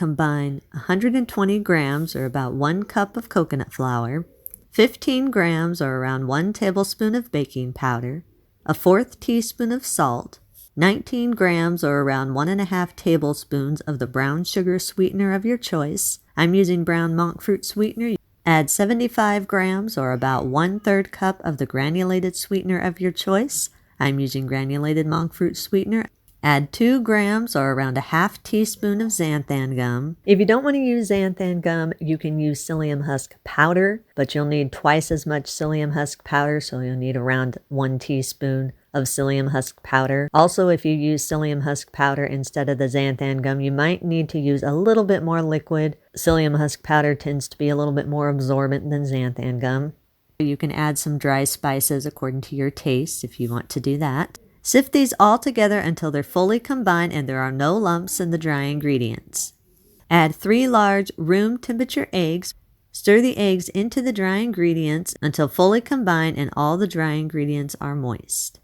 combine 120 grams or about 1 cup of coconut flour, 15 grams or around 1 tablespoon of baking powder, a 1/4 teaspoon of salt, 19 grams or around 1.5 tablespoons of the brown sugar sweetener of your choice. I'm using brown monk fruit sweetener. Add 75 grams or about 1/3 cup of the granulated sweetener of your choice. I'm using granulated monk fruit sweetener. Add 2 grams or around 1/2 teaspoon of xanthan gum. If you don't want to use xanthan gum, you can use psyllium husk powder, but you'll need twice as much psyllium husk powder, so you'll need around 1 teaspoon of psyllium husk powder. Also, if you use psyllium husk powder instead of the xanthan gum, you might need to use a little bit more liquid. Psyllium husk powder tends to be a little bit more absorbent than xanthan gum. You can add some dry spices according to your taste if you want to do that. Sift these all together until they're fully combined and there are no lumps in the dry ingredients. Add 3 large room temperature eggs. Stir the eggs into the dry ingredients until fully combined and all the dry ingredients are moist.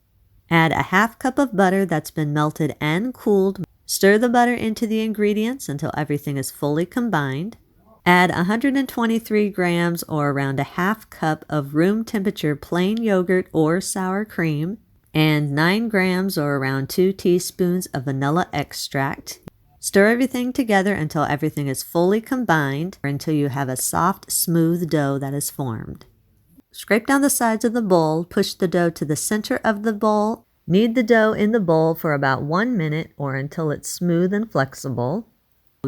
Add a 1/2 cup of butter that's been melted and cooled. Stir the butter into the ingredients until everything is fully combined. Add 123 grams or around a 1/2 cup of room temperature plain yogurt or sour cream, and 9 grams or around 2 teaspoons of vanilla extract. Stir everything together until everything is fully combined or until you have a soft, smooth dough that is formed. Scrape down the sides of the bowl, push the dough to the center of the bowl. Knead the dough in the bowl for about 1 minute or until it's smooth and flexible.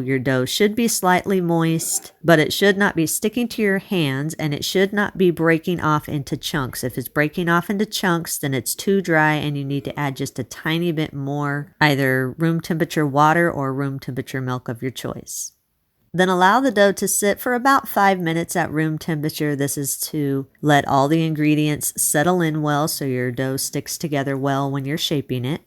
Your dough should be slightly moist, but it should not be sticking to your hands and it should not be breaking off into chunks. If it's breaking off into chunks, then it's too dry and you need to add just a tiny bit more, either room temperature water or room temperature milk of your choice. Then allow the dough to sit for about 5 minutes at room temperature. This is to let all the ingredients settle in well so your dough sticks together well when you're shaping it.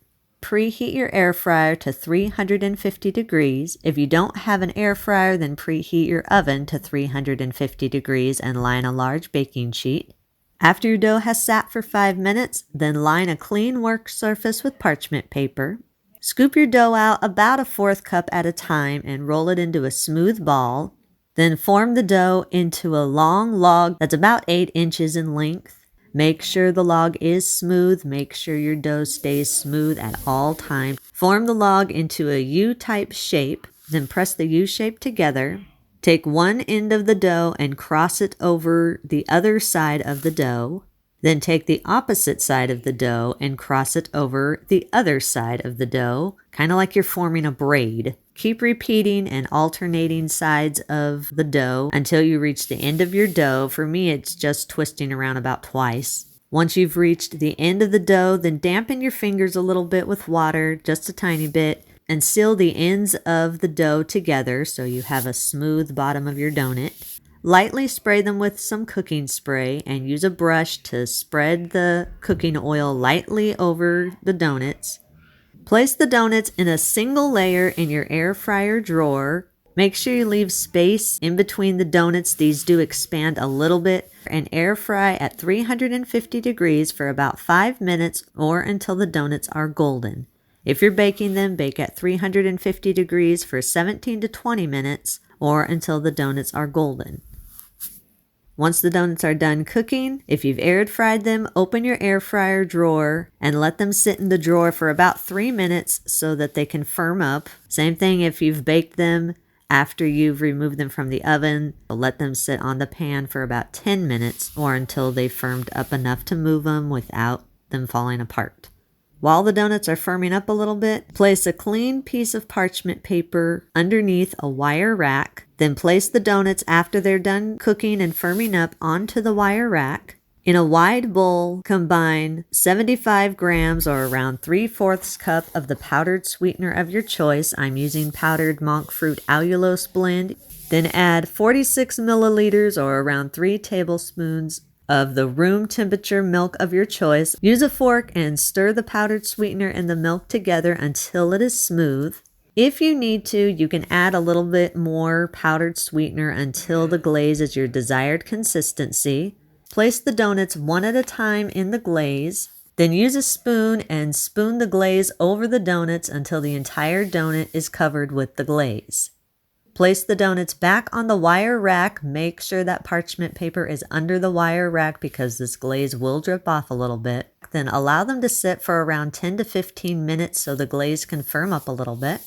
Preheat your air fryer to 350 degrees. If you don't have an air fryer, then preheat your oven to 350 degrees and line a large baking sheet. After your dough has sat for 5 minutes, then line a clean work surface with parchment paper. Scoop your dough out about a 1/4 cup at a time and roll it into a smooth ball. Then form the dough into a long log that's about 8 inches in length. Make sure the log is smooth. Make sure your dough stays smooth at all times. Form the log into a U-type shape, then press the U shape together. Take one end of the dough and cross it over the other side of the dough. Then take the opposite side of the dough and cross it over the other side of the dough, kind of like you're forming a braid. Keep repeating and alternating sides of the dough until you reach the end of your dough. For me, it's just twisting around about twice. Once you've reached the end of the dough, then dampen your fingers a little bit with water, just a tiny bit, and seal the ends of the dough together so you have a smooth bottom of your donut. Lightly spray them with some cooking spray and use a brush to spread the cooking oil lightly over the donuts. Place the donuts in a single layer in your air fryer drawer. Make sure you leave space in between the donuts. These do expand a little bit. And air fry at 350 degrees for about 5 minutes or until the donuts are golden. If you're baking them, bake at 350 degrees for 17 to 20 minutes or until the donuts are golden. Once the donuts are done cooking, if you've air fried them, open your air fryer drawer and let them sit in the drawer for about 3 minutes so that they can firm up. Same thing if you've baked them after you've removed them from the oven. Let them sit on the pan for about 10 minutes or until they've firmed up enough to move them without them falling apart. While the donuts are firming up a little bit, place a clean piece of parchment paper underneath a wire rack. Then place the donuts after they're done cooking and firming up onto the wire rack. In a wide bowl, combine 75 grams or around 3/4 cup of the powdered sweetener of your choice. I'm using powdered monk fruit allulose blend. Then add 46 milliliters or around 3 tablespoons of the room temperature milk of your choice. Use a fork and stir the powdered sweetener and the milk together until it is smooth. If you need to, you can add a little bit more powdered sweetener until the glaze is your desired consistency. Place the donuts one at a time in the glaze. Then use a spoon and spoon the glaze over the donuts until the entire donut is covered with the glaze. Place the donuts back on the wire rack. Make sure that parchment paper is under the wire rack because this glaze will drip off a little bit. Then allow them to sit for around 10 to 15 minutes so the glaze can firm up a little bit.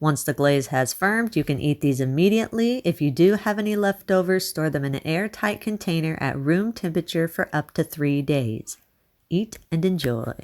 Once the glaze has firmed, you can eat these immediately. If you do have any leftovers, store them in an airtight container at room temperature for up to 3 days. Eat and enjoy.